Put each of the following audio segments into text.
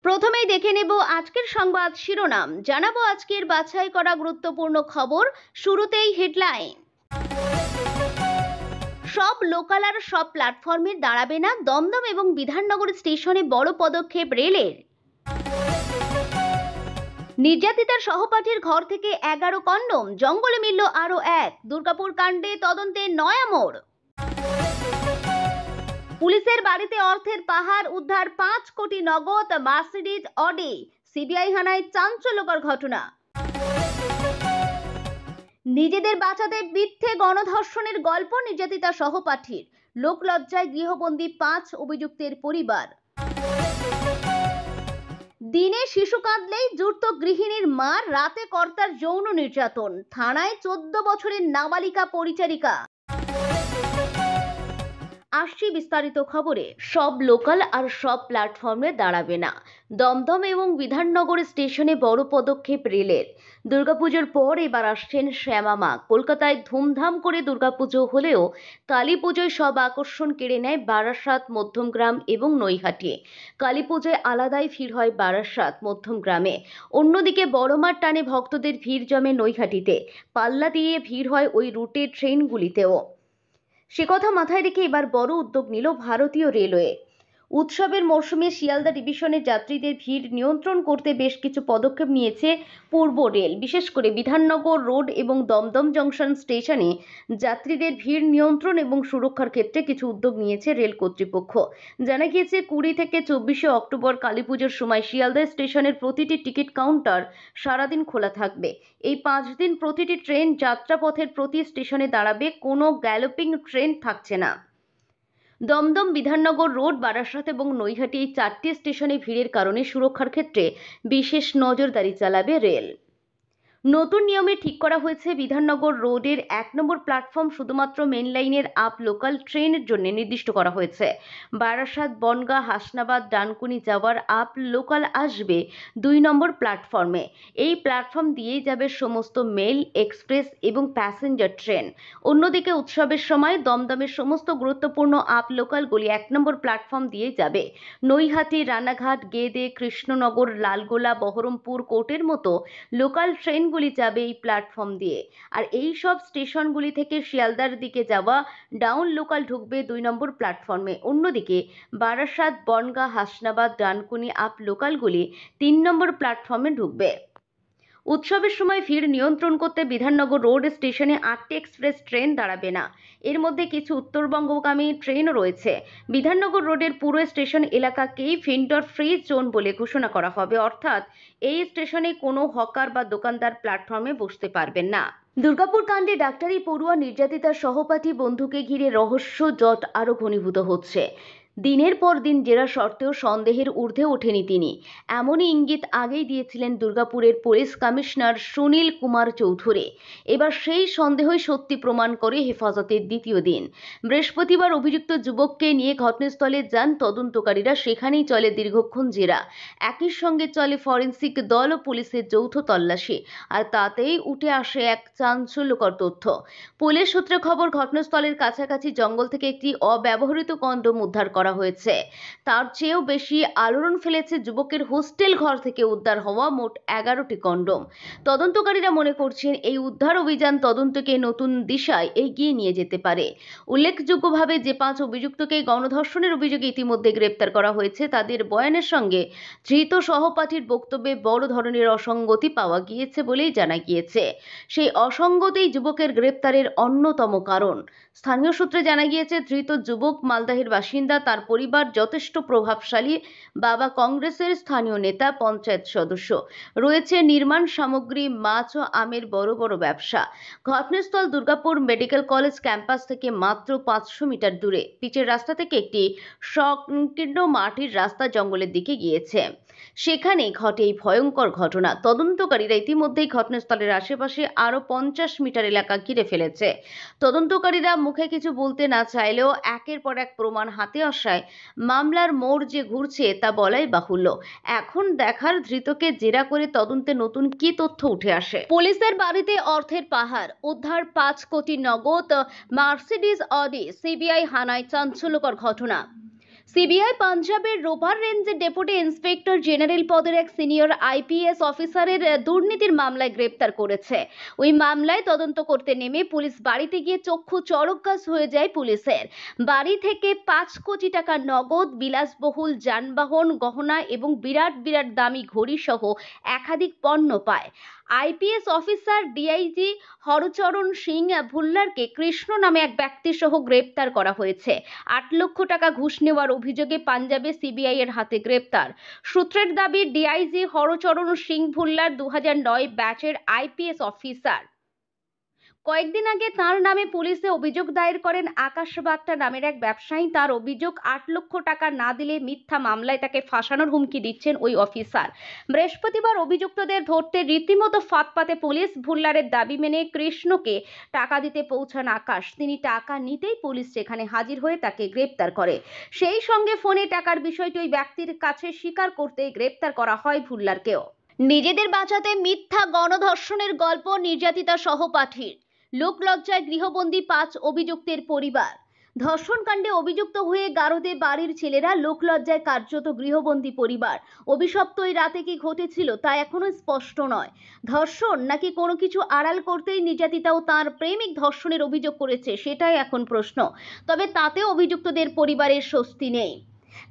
প্রথমেই দেখে নেব আজকের সংবাদ শিরোনাম, জানাবো আজকের বাছাই করা গুরুত্বপূর্ণ খবর। শুরুতেই হেডলাইন। সব লোকাল আর সব প্ল্যাটফর্মে দাঁড়াবে না, দমদম এবং বিধাননগর স্টেশনে বড় পদক্ষেপ রেলের। নির্যাতিতার সহপাঠীর ঘর থেকে 11 কন্ডোম, জঙ্গলে মিলল আরও এক। দুর্গাপুর কাণ্ডে তদন্তে নয়া মোড়। পুলিশের বাড়িতে অর্থের পাহাড়, উদ্ধার 5 কোটি নগদ, মার্সিডিজ অডি। সিবিআই হানায় চাঞ্চল্যকর ঘটনা। নিজেদের বাঁচাতে মিথ্যে গণধর্ষণের গল্প নির্যাতিতা সহপাঠীর, লোকলজ্জায় গৃহবন্দী 5 অভিযুক্তের পরিবার। দিনে শিশু কাঁদলেই জুড়ত গৃহিণীর মার, রাতে কর্তার যৌন নির্যাতন, থানায় 14 বছরের নাবালিকা পরিচারিকা। আসছি বিস্তারিত খবরে। সব লোকাল আর সব প্ল্যাটফর্মে দাঁড়াবে না, দমদম এবং বিধাননগর স্টেশনে বড় পদক্ষেপ রেলের। দুর্গাপুজোর পর এবার আসছেন শ্যামা মা। কলকাতায় ধুমধাম করে দুর্গাপুজো হলেও কালী পুজোয় সব আকর্ষণ কেড়ে নেয় বারাসাত, মধ্যমগ্রাম এবং নৈহাটি। কালী পুজোয় আলাদাই ভিড় হয় বারাসাত, মধ্যমগ্রামে। অন্যদিকে বড়মার টানে ভক্তদের ভিড় জমে নৈহাটিতে। পাল্লা দিয়ে ভিড় হয় ওই রুটের ট্রেনগুলিতেও। সে কথা মাথায় রেখে এবার বড় উদ্যোগ নিল ভারতীয় রেলওয়ে। উৎসবের মরশুমে শিয়ালদা ডিভিশনের যাত্রীদের ভিড় নিয়ন্ত্রণ করতে বেশ কিছু পদক্ষেপ নিয়েছে পূর্ব রেল। বিশেষ করে বিধাননগর রোড এবং দমদম জংশন স্টেশনে যাত্রীদের ভিড় নিয়ন্ত্রণ এবং সুরক্ষার ক্ষেত্রে কিছু উদ্যোগ নিয়েছে রেল কর্তৃপক্ষ। জানা গিয়েছে 20 থেকে 24 অক্টোবর কালীপুজোর সময় শিয়ালদা স্টেশনের প্রতিটি টিকিট কাউন্টার সারাদিন খোলা থাকবে। এই 5 দিন প্রতিটি ট্রেন যাত্রাপথের প্রতি স্টেশনে দাঁড়াবে, কোনো গ্যালোপিং ট্রেন থাকছে না। দমদম, বিধাননগর রোড, বারাসাত এবং নৈহাটি এই 4টি স্টেশনে ভিড়ের কারণে সুরক্ষার ক্ষেত্রে বিশেষ নজরদারি চালাবে রেল। নতুন নিয়মে ঠিক করা হয়েছে বিধাননগর রোডের 1 নম্বর প্ল্যাটফর্ম শুধুমাত্র মেন লাইনের আপ লোকাল ট্রেনের জন্য নির্দিষ্ট করা হয়েছে। বারাসাত, বনগাঁ, হাসনাবাদ, ডানকুনি যাওয়ার আপ লোকাল আসবে 2 নম্বর প্ল্যাটফর্মে। এই প্ল্যাটফর্ম দিয়েই যাবে সমস্ত মেল, এক্সপ্রেস এবং প্যাসেঞ্জার ট্রেন। অন্যদিকে উৎসবের সময় দমদমের সমস্ত গুরুত্বপূর্ণ আপ লোকালগুলি 1 নম্বর প্ল্যাটফর্ম দিয়েই যাবে। নৈহাটি, রানাঘাট, গেদে, কৃষ্ণনগর, লালগোলা, বহরমপুর, কোর্টের মতো লোকাল ট্রেনগুলি যাবে এই প্ল্যাটফর্ম দিয়ে। আর এই সব স্টেশনগুলি থেকে শিয়ালদার দিকে যাওয়া ডাউন লোকাল ঢুকবে 2 নম্বর প্ল্যাটফর্মে। অন্যদিকে বারাসাত, বনগাঁ, হাসনাবাদ, ডানকুনি আপ লোকালগুলি 3 নম্বর প্ল্যাটফর্মে ঢুকবে। উৎসবের সময় ভিড় নিয়ন্ত্রণ করতে বিধাননগর রোড স্টেশনে 8টি এক্সপ্রেস ট্রেন দাঁড়াবে না। এর মধ্যে কিছু উত্তরবঙ্গগামী ট্রেনও রয়েছে। বিধাননগর রোডের পুরো স্টেশন এলাকাকেই ভেন্ডর ফ্রি জোন বলে ঘোষণা করা হবে, অর্থাৎ এই স্টেশনে কোনো হকার বা দোকানদার প্ল্যাটফর্মে বসতে পারবেন না। দুর্গাপুর কাণ্ডে ডাক্তারি পড়ুয়া নির্যাতিতার সহপাঠী বন্ধুকে ঘিরে রহস্য জট আরও ঘনীভূত হচ্ছে। দিনের পর দিন জেরা সত্ত্বেও সন্দেহের ঊর্ধ্বে ওঠেনি তিনি। এমনই ইঙ্গিত আগেই দিয়েছিলেন দুর্গাপুরের পুলিশ কমিশনার সুনীল কুমার চৌধুরী। এবার সেই সন্দেহই সত্যি প্রমাণ করে হেফাজতের দ্বিতীয় দিন। বৃহস্পতিবার অভিযুক্ত যুবককে নিয়ে ঘটনাস্থলে যান তদন্তকারীরা। সেখানেই চলে দীর্ঘক্ষণ জেরা। একই সঙ্গে চলে ফরেন্সিক দল ও পুলিশের যৌথ তল্লাশি। আর তাতেই উঠে আসে এক চাঞ্চল্যকর তথ্য। পুলিশ সূত্রে খবর, ঘটনাস্থলের কাছাকাছি জঙ্গল থেকে একটি অব্যবহৃত কন্ডোম উদ্ধার করা হয়েছে। তার চেয়েও বেশি আলোড়ন ফেলেছে যুবকের হোস্টেল ঘর থেকে উদ্ধার হওয়া মোট 11টি কন্ডোম। তদন্তকারীরা মনে করছেন এই উদ্ধার অভিযান তদন্তকে নতুন দিশায় এগিয়ে নিয়ে যেতে পারে। উল্লেখযোগ্যভাবে যে 5 অভিযুক্তকে গণধর্ষণের অভিযোগে ইতিমধ্যে গ্রেপ্তার করা হয়েছে, তাদের বয়ানের সঙ্গে ধৃত সহপাঠীর বক্তব্যে বড় ধরনের অসঙ্গতি পাওয়া গিয়েছে বলেই জানা গিয়েছে। সেই অসঙ্গতিই যুবকের গ্রেপ্তারের অন্যতম কারণ। স্থানীয় সূত্রে জানা গিয়েছে, ধৃত যুবক মালদহের বাসিন্দা। তার পরিবার যথেষ্ট প্রভাবশালী। বাবা কংগ্রেসের স্থানীয় নেতা, পঞ্চায়েত সদস্য। রয়েছে নির্মাণ সামগ্রী, মাছ ও আমের বড় বড় ব্যবসা। ঘটনাস্থল দুর্গাপুর মেডিকেল কলেজ ক্যাম্পাস থেকে মাত্র 500 মিটার দূরে। পিচের রাস্তা থেকে একটি সংকীর্ণ মাটির রাস্তা জঙ্গলের দিকে গিয়েছে। সেখানে ঘটে এই ভয়ঙ্কর ঘটনা। তদন্তকারীরা ইতিমধ্যেই ঘটনাস্থলের আশেপাশে আরও 50 মিটার এলাকা ঘিরে ফেলেছে। তদন্তকারীরা মুখে কিছু বলতে না চাইলেও একের পর এক প্রমাণ হাতে আসায় মামলার মোড় যে ঘুরছে তা বলাই বাহুল্য। এখন দেখার ধৃতকে জেরা করে তদন্তে নতুন কি তথ্য উঠে আসে। পুলিশের বাড়িতে অর্থের পাহাড়, উদ্ধার 5 কোটি নগদ, মার্সিডিজ অডি। সিবিআই হানায় চাঞ্চল্যকর ঘটনা। সিবিআই পাঞ্জাবের রোভার রেঞ্জের ডেপুটি ইন্সপেক্টর জেনারেল পদের এক সিনিয়র আইপিএস অফিসারের দুর্নীতির মামলায় গ্রেপ্তার করেছে। ওই মামলায় তদন্ত করতে নেমে পুলিশ বাড়িতে গিয়ে চক্ষু চড়কগাছ হয়ে যায় পুলিশের। বাড়ি থেকে 5 কোটি টাকা নগদ, বিলাসবহুল যানবাহন, গহনা এবং বিরাট বিরাট দামি ঘড়ি সহ একাধিক পণ্য পায়। IPS officer DIG Harcharan Singh ভুল্লারকে কৃষ্ণ নামে এক ব্যক্তি সহ গ্রেপ্তার করা হয়েছে। 8 লক্ষ টাকা ঘুষ নেওয়ার অভিযোগে পাঞ্জাবে সিবিআই এর হাতে গ্রেপ্তার। সূত্রের দাবি, ডিআইজি হরচরণ সিং ভুল্লার 2009 ব্যাচের আইপিএস অফিসার। কয়েকদিন আগে তার নামে পুলিশে অভিযোগ দায়ের করেন আকাশ বাট্টা নামের এক ব্যবসায়ী। তার অভিযোগ, 8 লক্ষ টাকা না দিলে মিথ্যা মামলায় তাকে ফাঁসানোর হুমকি দিচ্ছেন ওই অফিসার। বৃহস্পতিবার অভিযুক্তদের ধরতে রীতিমতো ফাঁদ পাতে পুলিশ। ভুল্লারের দাবি মেনে কৃষ্ণকে টাকা দিতে পৌঁছান আকাশ। তিনি টাকা নিতেই পুলিশ সেখানে হাজির হয়ে তাকে গ্রেপ্তার করে। সেই সঙ্গে ফোনে টাকার বিষয়টি ওই ব্যক্তির কাছে স্বীকার করতেই গ্রেপ্তার করা হয় ভুল্লারকেও। নিজেদের বাঁচাতে মিথ্যা গণধর্ষণের গল্প নির্যাতিতা সহপাঠীর। লোকলজ্জায় গৃহবন্দী 5 অভিযুক্তের পরিবার। ধর্ষণকাণ্ডে অভিযুক্ত হয়ে গারদে বাড়ির ছেলেরা, লোকলজ্জায় কার্যত গৃহবন্দী পরিবার। অভিশপ্ত ওই রাতে কি ঘটেছিল তা এখনো স্পষ্ট নয়। ধর্ষণ নাকি কোনো কিছু আড়াল করতেই নির্যাতিতা ও তার প্রেমিক ধর্ষণের অভিযোগ করেছে, সেটাই এখন প্রশ্ন। তবে তাতে অভিযুক্তদের পরিবারের স্বস্তি নেই,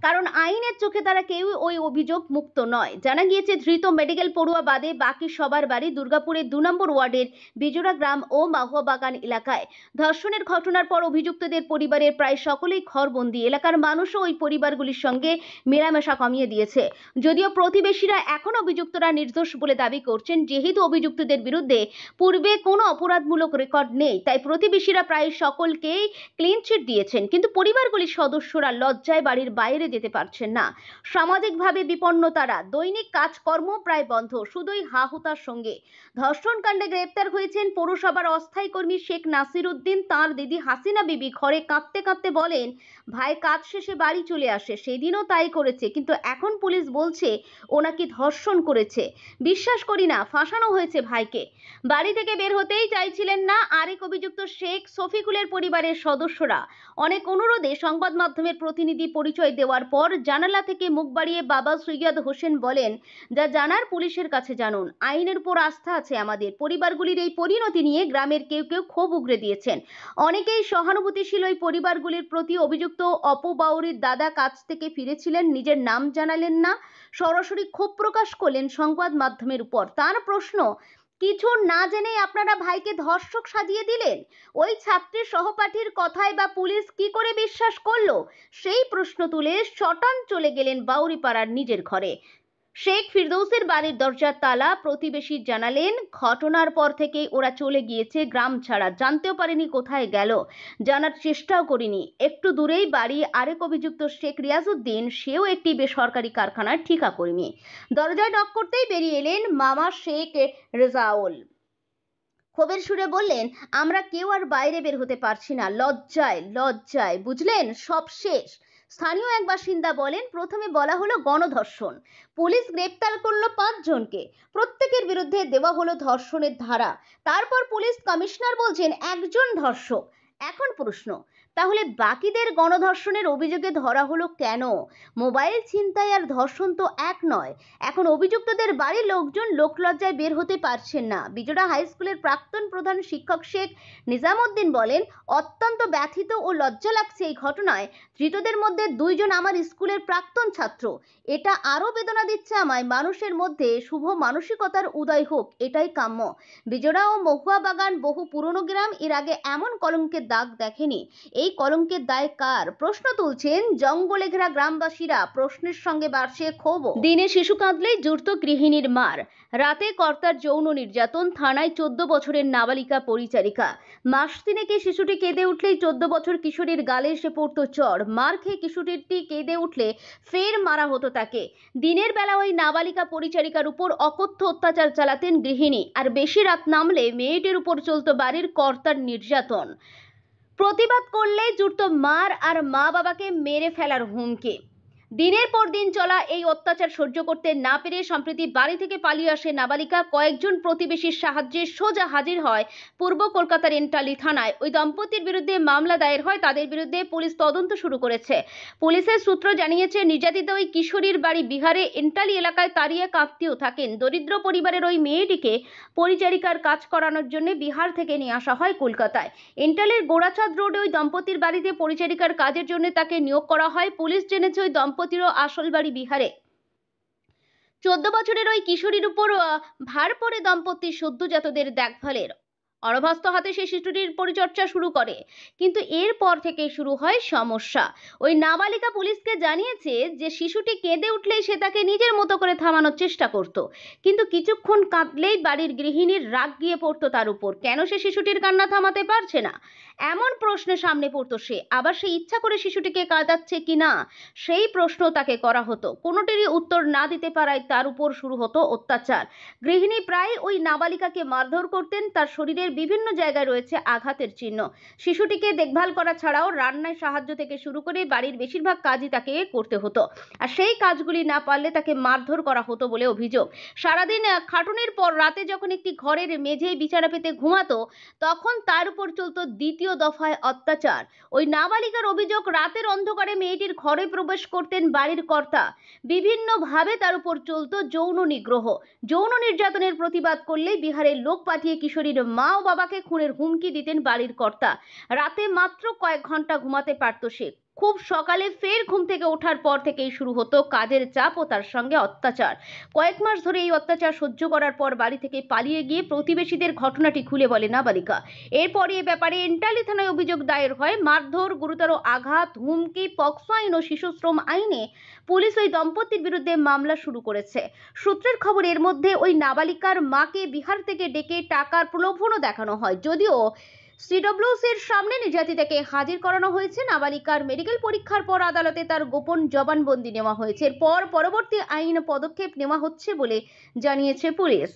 কারণ আইনের চোখে তারা কেউ ওই অভিযোগ মুক্ত নয়। জানা গিয়েছে, ধৃত মেডিকেল পড়ুয়া বাদে বাকি সবার বাড়ি দুর্গাপুরের 2 নম্বর ওয়ার্ডের বিজোড়া গ্রাম ও মাহুয়া বাগান এলাকায়। ধর্ষণের ঘটনার পর অভিযুক্তদের পরিবারের প্রায় সকলেই ঘরবন্দি। এলাকার মানুষও ওই পরিবারগুলির সঙ্গে মেলামেশা কমিয়ে দিয়েছে। যদিও প্রতিবেশীরা এখন অভিযুক্তরা নির্দোষ বলে দাবি করছেন। যেহেতু অভিযুক্তদের বিরুদ্ধে পূর্বে কোনো অপরাধমূলক রেকর্ড নেই, তাই প্রতিবেশীরা প্রায় সকলকেই ক্লিন চিট দিয়েছেন। কিন্তু পরিবারগুলির সদস্যরা লজ্জায় বাড়ির বাইরে যেতে পারছেন না। সামাজিকভাবে বিপন্ন তারা। দৈনিক কাজকর্ম প্রায় বন্ধ, শুধুই হাহুতার সঙ্গে। ধর্ষণ কাণ্ডে গ্রেপ্তার হয়েছেন পৌরসভার অস্থায়ী কর্মী শেখ নাসির উদ্দিন। তাঁর দিদি হাসিনা বিবি ঘরে কাঁদতে কাঁদতে বলেন, ভাই কাজ শেষে বাড়ি চলে আসে, সেদিনও তাই করেছে, কিন্তু এখন পুলিশ বলছে ও নাকি ধর্ষণ করেছে। বিশ্বাস করি না, ফাঁসানো হয়েছে ভাইকে। বাড়ি থেকে বের হতেই চাইছিলেন না আরেক অভিযুক্ত শেখ শফিকুলের পরিবারের সদস্যরা। অনেক অনুরোধে সংবাদ মাধ্যমের প্রতিনিধি পরিচয় দেওয়ার পর জানালা থেকে মুখ বাড়িয়ে বাবা সৈয়দ হোসেন বলেন, যা জানার পুলিশের কাছে জানুন। আইনের উপর আস্থা আছে আমাদের। পরিবারগুলির এই পরিণতি নিয়ে গ্রামের কেউ কেউ ক্ষোভ উগরে দিয়েছেন। অনেকেই সহানুভূতিশীল ওই পরিবারগুলির প্রতি। অভিযুক্ত অপু বাউরির দাদা কাজ থেকে ফিরেছিলেন, নিজের নাম জানালেন না, সরাসরি ক্ষোভ প্রকাশ করলেন সংবাদ মাধ্যমের উপর। তার প্রশ্ন, কিছু না জেনেই আপনারা ভাইকে ধর্ষক সাজিয়ে দিলেন? ওই ছাত্রীর সহপাঠীর কথায় বা পুলিশ কি করে বিশ্বাস করলো? সেই প্রশ্ন তুলে শটান চলে গেলেন বাউরিপাড়ার নিজের ঘরে। শেখ ফিরদৌসের বাড়ির দরজার তালা। প্রতিবেশী জানালেন, ঘটনার পর থেকেই ওরা চলে গিয়েছে গ্রাম ছাড়া। জানতেও পারিনি কোথায় গেল, জানার চেষ্টাও করিনি। একটু দূরেই বাড়ি আরেক অভিযুক্ত শেখ রিয়াজউদ্দিন, সেও একটি বেসরকারি কারখানার ঠিকা কর্মী। দরজায় নক করতেই বেরিয়ে এলেন মামা শেখ রেজাউল। ক্ষোভের সুরে বললেন, আমরা কেউ আর বাইরে বের হতে পারছি না, লজ্জায় লজ্জায়, বুঝলেন, সব শেষ। স্থানীয় এক বাসিন্দা বলেন, প্রথমে বলা হলো গণধর্ষণ, পুলিশ গ্রেপ্তার করলো 5 জনকে, প্রত্যেকের বিরুদ্ধে দেওয়া হলো ধর্ষণের ধারা। তারপর পুলিশ কমিশনার বলছেন একজন ধর্ষক। এখন প্রশ্ন, তাহলে বাকিদের গণধর্ষণের অভিযোগে ধরা হলো কেন? মোবাইল ছিনতাই আর ধর্ষণ তো এক নয়। এখন অভিযুক্তদের বাড়ির লোকজন লোকলজ্জায় বের হতে পারছেন না। বিজোড়া হাই স্কুলের প্রাক্তন প্রধান শিক্ষক শেখ নিজামউদ্দিন বলেন, অত্যন্ত ব্যথিত ও লজ্জা লাগছে এই ঘটনায়। ধৃতদের মধ্যে 2 জন আমার স্কুলের প্রাক্তন ছাত্র। এটা আরও বেদনা দিচ্ছে আমায়। মানুষের মধ্যে শুভ মানসিকতার উদয় হোক, এটাই কাম্য। বিজোড়া ও মহুয়া বাগান বহু পুরনো গ্রাম, এর আগে এমন কলঙ্কের দাগ দেখেনি। এই কলঙ্কের দায় কার? প্রশ্ন তুলছেন জঙ্গলে ঘেরা গ্রামবাসীরা। প্রশ্নের সঙ্গে বাড়ছে ক্ষোভ। দিনে শিশু কাঁদলেই জুড়ত গৃহিণীর মার, রাতে কর্তার যৌন নির্যাতন। থানায় 14 বছরের নাবালিকা পরিচারিকা। মাস তিনেকে শিশুটি কেঁদে উঠলেই 14 বছর কিশোরীর গালে এসে পড়ত চড়। মার খেয়ে কিশোরীটি কেঁদে উঠলে ফের মারা হতো তাকে। দিনের বেলা ওই নাবালিকা পরিচারিকার উপর অকথ্য অত্যাচার চালাতেন গৃহিণী, আর বেশি রাত নামলে মেয়েটির উপর চলত বাড়ির কর্তার নির্যাতন। প্রতিবাদ করলেই জুড়ত মার আর মা বাবাকে মেরে ফেলার হুমকি। দিনের পর দিন চলা এই অত্যাচার সহ্য করতে না পেরে সম্প্রতি বাড়ি থেকে পালিয়ে আসে নাবালিকা। কয়েকজন প্রতিবেশীর সাহায্যে সোজা হাজির হয় পূর্ব কলকাতার এন্টালি থানায়। ওই দম্পতির বিরুদ্ধে মামলা দায়ের হয়, তাদের বিরুদ্ধে পুলিশ তদন্ত শুরু করেছে। পুলিশের সূত্র জানিয়েছে, নির্যাতিত ওই কিশোরীর বাড়ি বিহারে এন্টালি এলাকায়। তারই এক আত্মীয় থাকেন। দরিদ্র পরিবারের ওই মেয়েটিকে পরিচারিকার কাজ করানোর জন্য বিহার থেকে নিয়ে আসা হয় কলকাতায়। এন্টালির গোড়াচাঁদ রোডে ওই দম্পতির বাড়িতে পরিচারিকার কাজের জন্য তাকে নিয়োগ করা হয়। পুলিশ জেনেছে ওই দম্পতিরও আসল বাড়ি বিহারে। 14 বছরের ওই কিশোরীর উপর ভার পড়ে দম্পতি সদ্যোজাতদের দেখভালের অনভ্যস্ত হাতে সেই শিশুটির পরিচর্যা শুরু করে। কিন্তু এরপর থেকে শুরু হয় সমস্যা। ওই নাবালিকা পুলিশকে জানিয়েছে যে শিশুটি কেঁদে উঠলেই সে তাকে নিজের মতো করে থামানোর চেষ্টা করত, কিন্তু কিছুক্ষণ কাঁদলেই বাড়ির গৃহিণীর রাগ গিয়ে পড়তো তার উপর। কেন সে শিশুটির কান্না থামাতে পারছে না, এমন প্রশ্নের সামনে পড়তো সে। আবার সে ইচ্ছা করে শিশুটিকে কাঁদাচ্ছে কিনা সেই প্রশ্ন তাকে করা হতো। কোনোটিরই উত্তর না দিতে পারায় তার উপর শুরু হতো অত্যাচার। গৃহিণী প্রায় ওই নাবালিকাকে মারধর করতেন। তার শরীরের বিভিন্ন জায়গায় রয়েছে আঘাতের চিহ্ন। শিশুটিকে দেখভাল করা ছাড়াও রান্নায় সাহায্য থেকে শুরু করে বাড়ির বেশিরভাগ কাজই তাকে করতে হতো, আর সেই কাজগুলি না পারলে তাকে মারধর করা হতো বলে অভিযোগ। সারাদিন খাটুনির পর রাতে যখন একটি ঘরের মেঝেয় বিছানা পেতে ঘুমাতো, তখন তার উপর চলতো দ্বিতীয় দফায় অত্যাচার। ওই নাবালিকার অভিযোগ, রাতের অন্ধকারে মেয়েটির ঘরে প্রবেশ করতেন বাড়ির কর্তা। বিভিন্নভাবে তার উপর চলতো যৌন নিগ্রহ। যৌন নির্যাতনের প্রতিবাদ করলেই বিহারের লোক পাঠিয়ে কিশোরীর মা ও বাবাকে খুনের হুমকি দিতেন বাড়ির কর্তা। রাতে মাত্র কয়েক ঘন্টা ঘুমাতে পারত সে। খুব সকালে ফের ঘুম থেকে ওঠার পর থেকেই শুরু হতো কাজের চাপ ও তার সঙ্গে অত্যাচার। কয়েক মাস ধরে এই অত্যাচার সহ্য করার পর বাড়ি থেকে পালিয়ে গিয়ে প্রতিবেশীদের ঘটনাটি খুলে বলে নাবালিকা। এরপরে এ ব্যাপারে এন্টালি থানায় অভিযোগ দায়ের হয়। মারধর, গুরুতর আঘাত, হুমকি, পক্সো আইন ও শিশু শ্রম আইনে পুলিশ ওই দম্পতির বিরুদ্ধে মামলা শুরু করেছে। সূত্রের খবর, এর মধ্যে ওই নাবালিকার মাকে বিহার থেকে ডেকে টাকার প্রলোভনও দেখানো হয়। যদিও সিডব্লিউসির সামনে নির্যাতিতাকে হাজির করানো হয়েছে। নাবালিকার মেডিকেল পরীক্ষার পর আদালতে তার গোপন জবানবন্দি নেওয়া হয়েছে। এরপর পরবর্তী আইন পদক্ষেপ নেওয়া হচ্ছে বলে জানিয়েছে পুলিশ।